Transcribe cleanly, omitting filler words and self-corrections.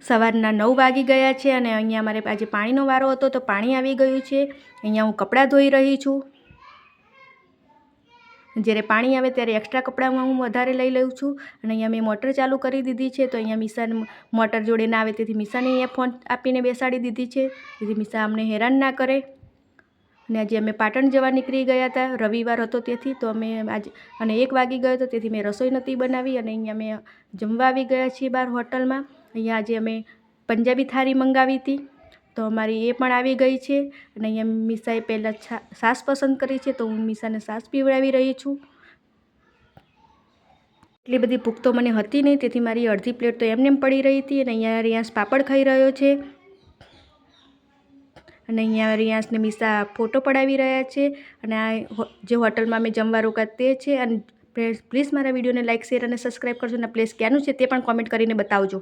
સવારના 9 વાગી ગયા છે અને અહીંયા અમારે આજે પાણીનો વારો હતો તો પાણી આવી ગયું છે। અહીંયા હું કપડાં ધોઈ રહી છું। જ્યારે પાણી આવે ત્યારે એક્સ્ટ્રા કપડાંમાં હું વધારે લઈ લઉં છું અને અહીંયા મેં મોટર ચાલુ કરી દીધી છે। તો અહીંયા મીસાને મોટર જોડે ના આવે તેથી મીસાને અહીંયા ફોન આપીને બેસાડી દીધી છે, જેથી મીસા અમને હેરાન ના કરે। અને આજે અમે પાટણ જવા નીકળી ગયા હતા, રવિવાર હતો તેથી। તો અમે આજે અને 1 વાગી ગયો હતો તેથી મેં રસોઈ નહોતી બનાવી અને અહીંયા અમે જમવા આવી ગયા છીએ બહાર હોટલમાં। અહીંયા આજે અમે પંજાબી થાળી મંગાવી હતી તો અમારી એ પણ આવી ગઈ છે અને અહીંયા મીસાએ પહેલાં છાશ પસંદ કરી છે તો હું મીસાને છાશ પીવડાવી રહી છું। એટલી બધી ભૂખ તો મને હતી નહીં તેથી મારી અડધી પ્લેટ તો એમને પડી રહી હતી અને અહીંયા રિયાંશ પાપડ ખાઈ રહ્યો છે અને અહીંયા રિયાંશને મીસા ફોટો પડાવી રહ્યા છે અને આ જે હોટલમાં અમે જમવા રોકાયા તે છે। અને પ્લીઝ મારા વિડીયોને લાઇક, શેર અને સબસ્ક્રાઈબ કરજો અને પ્લેસ ક્યાંનું છે તે પણ કોમેન્ટ કરીને બતાવજો।